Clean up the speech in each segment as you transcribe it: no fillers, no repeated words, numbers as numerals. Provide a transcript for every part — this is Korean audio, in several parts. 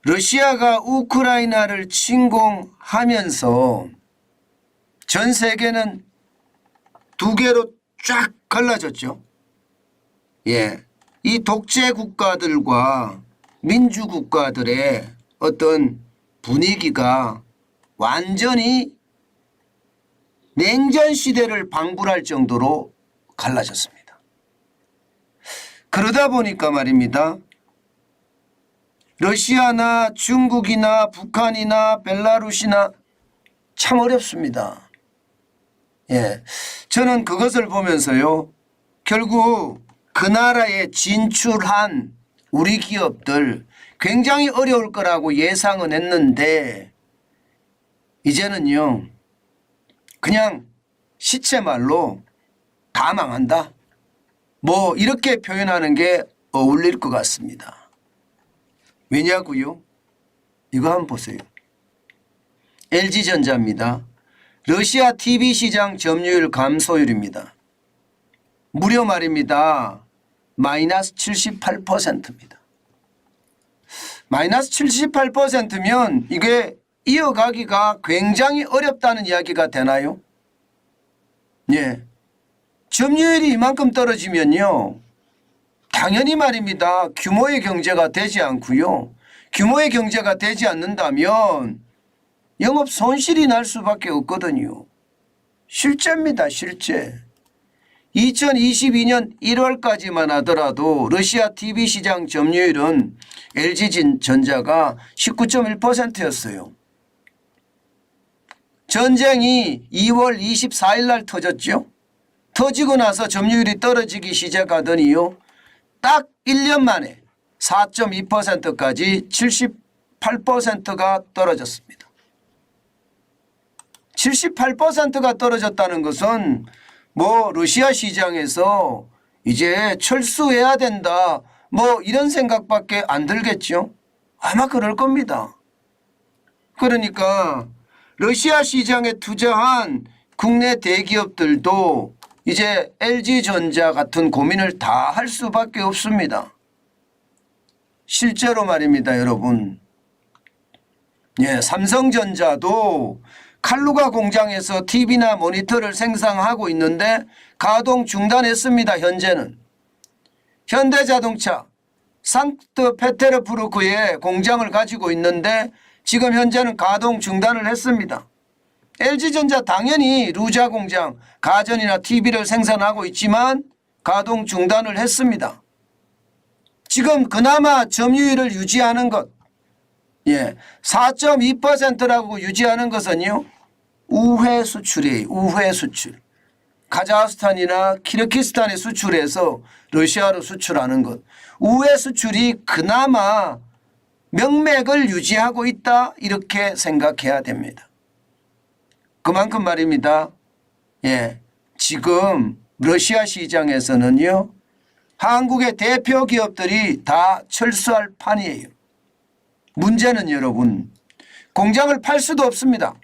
러시아가 우크라이나를 침공하면서 전 세계는 두 개로 쫙 갈라졌죠. 예, 이 독재 국가들과 민주 국가들의 어떤 분위기가 완전히 냉전 시대를 방불할 정도로 갈라졌습니다. 그러다 보니까 말입니다. 러시아나 중국이나 북한이나 벨라루시나 참 어렵습니다. 예, 저는 그것을 보면서요. 결국 그 나라에 진출한 우리 기업들 굉장히 어려울 거라고 예상은 했는데 이제는요. 그냥 시체말로 다 망한다. 뭐 이렇게 표현하는 게 어울릴 것 같습니다. 왜냐고요? 이거 한번 보세요. LG전자입니다. 러시아 TV 시장 점유율 감소율입니다. 무려 말입니다. 마이너스 78%입니다. 마이너스 78%면 이게 이어가기가 굉장히 어렵다는 이야기가 되나요? 예. 점유율이 이만큼 떨어지면요. 당연히 말입니다. 규모의 경제가 되지 않고요. 규모의 경제가 되지 않는다면 영업 손실이 날 수밖에 없거든요. 실제입니다. 실제. 2022년 1월까지만 하더라도 러시아 TV 시장 점유율은 LG전자가 19.1%였어요. 전쟁이 2월 24일 날 터졌죠. 터지고 나서 점유율이 떨어지기 시작하더니요. 딱 1년 만에 4.2%까지 78%가 떨어졌습니다. 78%가 떨어졌다는 것은 뭐 러시아 시장에서 이제 철수해야 된다 뭐 이런 생각밖에 안 들겠죠. 아마 그럴 겁니다. 그러니까 러시아 시장에 투자한 국내 대기업들도 이제 LG전자 같은 고민을 다 할 수밖에 없습니다. 실제로 말입니다, 여러분. 예, 삼성전자도 칼루가 공장에서 TV나 모니터를 생산하고 있는데 가동 중단했습니다. 현재는. 현대자동차 상트페테르부르크에 공장을 가지고 있는데 지금 현재는 가동 중단을 했습니다. LG전자 당연히 루자 공장 가전이나 TV를 생산하고 있지만 가동 중단을 했습니다. 지금 그나마 점유율을 유지하는 것, 예, 4.2%라고 유지하는 것은요. 우회 수출이에요. 우회 수출. 카자흐스탄이나 키르기스탄에 수출해서 러시아로 수출하는 것. 우회 수출이 그나마 명맥을 유지하고 있다 이렇게 생각해야 됩니다. 그만큼 말입니다. 예, 지금 러시아 시장에서는요. 한국의 대표 기업들이 다 철수할 판이에요. 문제는 여러분 공장을 팔 수도 없습니다.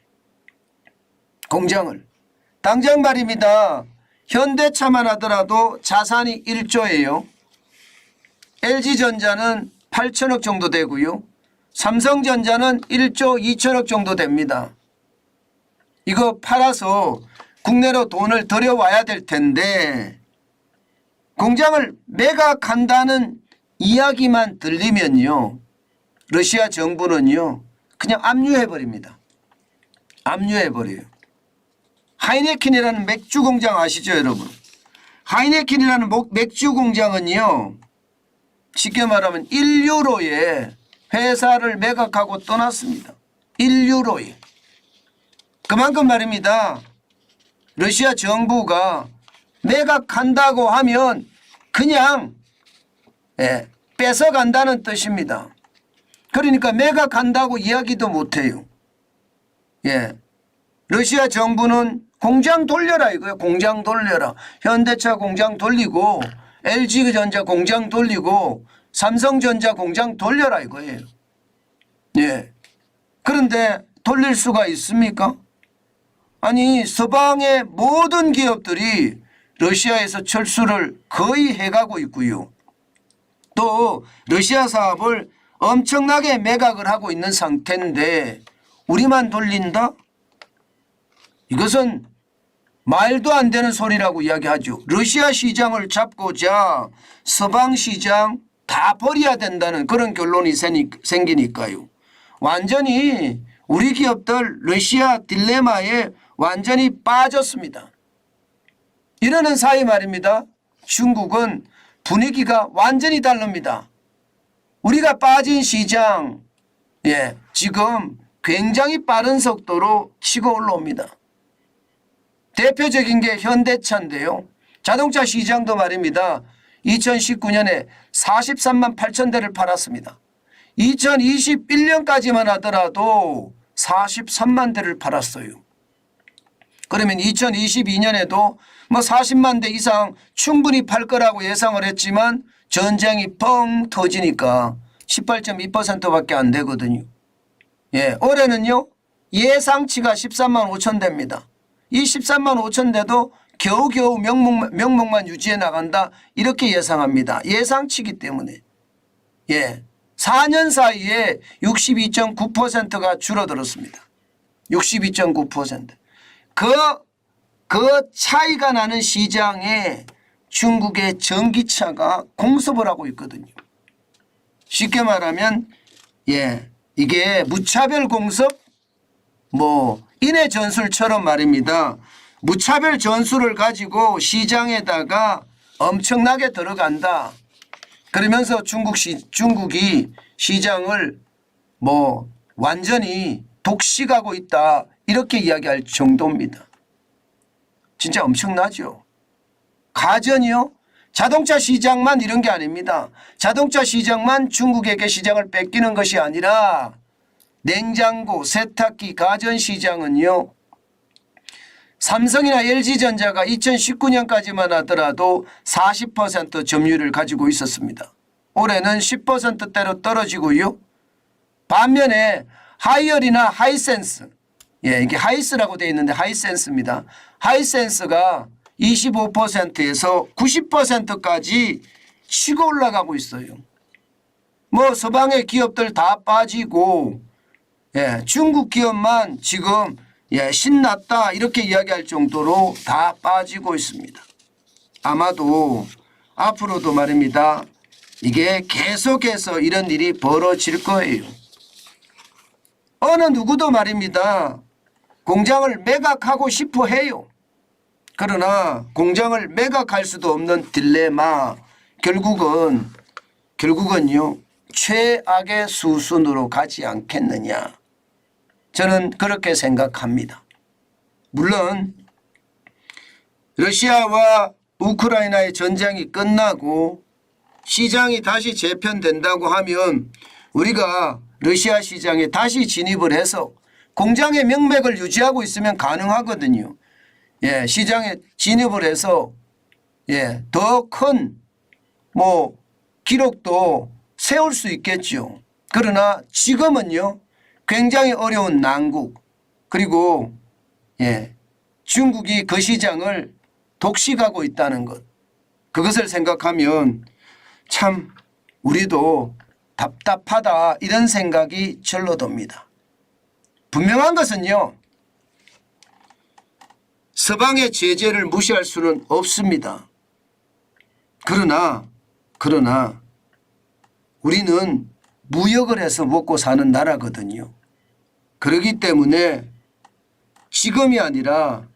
공장을. 당장 말입니다. 현대차만 하더라도 자산이 1조예요. LG전자는 8천억 정도 되고요. 삼성전자는 1조 2천억 정도 됩니다. 이거 팔아서 국내로 돈을 들여와야 될 텐데 공장을 매각한다는 이야기만 들리면요. 러시아 정부는요. 그냥 압류해버립니다. 압류해버려요. 하이네켄이라는 맥주 공장 아시죠 여러분? 하이네켄이라는 맥주 공장은요. 쉽게 말하면 1유로에 회사를 매각하고 떠났습니다. 1유로에. 그만큼 말입니다. 러시아 정부가 매각한다고 하면 그냥 뺏어간다는 뜻입니다. 그러니까 매각한다고 이야기도 못해요. 예, 러시아 정부는 공장 돌려라 이거예요. 공장 돌려라. 현대차 공장 돌리고 LG전자 공장 돌리고 삼성전자 공장 돌려라 이거예요. 예. 그런데 돌릴 수가 있습니까? 아니 서방의 모든 기업들이 러시아에서 철수를 거의 해가고 있고요. 또 러시아 사업을 엄청나게 매각을 하고 있는 상태인데 우리만 돌린다? 이것은 말도 안 되는 소리라고 이야기하죠. 러시아 시장을 잡고자 서방 시장 다 버려야 된다는 그런 결론이 생기니까요. 완전히 우리 기업들 러시아 딜레마에 완전히 빠졌습니다. 이러는 사이 말입니다. 중국은 분위기가 완전히 다릅니다. 우리가 빠진 시장, 지금 굉장히 빠른 속도로 치고 올라옵니다. 대표적인 게 현대차인데요. 자동차 시장도 말입니다. 2019년에 43만 8천 대를 팔았습니다. 2021년까지만 하더라도 43만 대를 팔았어요. 그러면 2022년에도 뭐 40만 대 이상 충분히 팔 거라고 예상을 했지만 전쟁이 뻥 터지니까 18.2%밖에 안 되거든요. 올해는요 예상치가 13만 5천 대입니다. 이 13만 5천 대도 겨우겨우 명목만 유지해 나간다 이렇게 예상합니다. 예상치기 때문에 4년 사이에 62.9%가 줄어들었습니다. 62.9%. 그 차이가 나는 시장에 중국의 전기차가 공습을 하고 있거든요. 쉽게 말하면 이게 무차별 공습 인해 전술처럼 말입니다. 무차별 전술을 가지고 시장에다가 엄청나게 들어간다. 그러면서 중국이 시장을 완전히 독식하고 있다. 이렇게 이야기할 정도입니다. 진짜 엄청나죠. 가전이요. 자동차 시장만 이런 게 아닙니다. 자동차 시장만 중국에게 시장을 뺏기는 것이 아니라 냉장고, 세탁기, 가전 시장은요. 삼성이나 LG전자가 2019년까지만 하더라도 40% 점유율을 가지고 있었습니다. 올해는 10%대로 떨어지고요. 반면에 하이얼이나 하이센스, 이게 하이스라고 되어 있는데 하이센스입니다. 하이센스가 25%에서 90%까지 치고 올라가고 있어요. 서방의 기업들 다 빠지고 중국 기업만 지금 신났다 이렇게 이야기할 정도로 다 빠지고 있습니다. 아마도 앞으로도 말입니다. 이게 계속해서 이런 일이 벌어질 거예요. 어느 누구도 말입니다. 공장을 매각하고 싶어 해요. 그러나 공장을 매각할 수도 없는 딜레마, 결국은요 최악의 수순으로 가지 않겠느냐. 저는 그렇게 생각합니다. 물론 러시아와 우크라이나의 전쟁이 끝나고 시장이 다시 재편된다고 하면 우리가 러시아 시장에 다시 진입을 해서 공장의 명맥을 유지하고 있으면 가능하거든요. 시장에 진입을 해서 더 큰 기록도 세울 수 있겠죠. 그러나 지금은요 굉장히 어려운 난국, 그리고 중국이 그 시장을 독식하고 있다는 것, 그것을 생각하면 참 우리도 답답하다 이런 생각이 절로 듭니다. 분명한 것은요 서방의 제재를 무시할 수는 없습니다. 그러나 우리는 무역을 해서 먹고 사는 나라거든요. 그렇기 때문에 지금이 아니라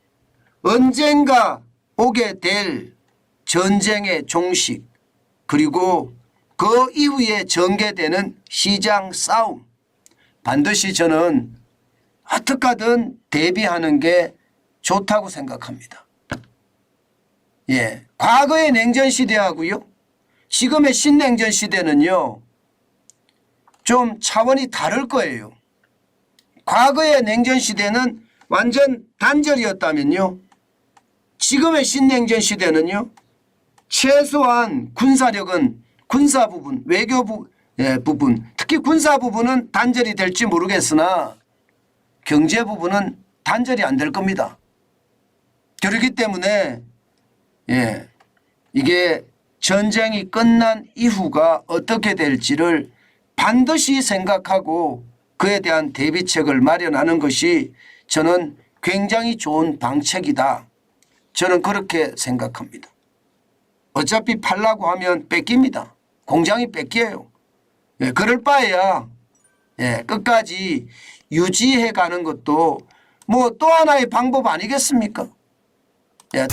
언젠가 오게 될 전쟁의 종식, 그리고 그 이후에 전개되는 시장 싸움, 반드시 저는 어떻게 하든 대비하는 게 좋다고 생각합니다. 과거의 냉전 시대하고요 지금의 신냉전 시대는요 좀 차원이 다를 거예요. 과거의 냉전 시대는 완전 단절이었다면요 지금의 신냉전 시대는요 최소한 군사력은 군사 부분, 외교 부분, 특히 군사 부분은 단절이 될지 모르겠으나 경제 부분은 단절이 안 될 겁니다. 그렇기 때문에 이게 전쟁이 끝난 이후가 어떻게 될지를 반드시 생각하고 그에 대한 대비책을 마련하는 것이 저는 굉장히 좋은 방책이다. 저는 그렇게 생각합니다. 어차피 팔라고 하면 뺏깁니다. 공장이 뺏겨요. 예, 그럴 바에야 끝까지 유지해 가는 것도 뭐 또 하나의 방법 아니겠습니까? 예.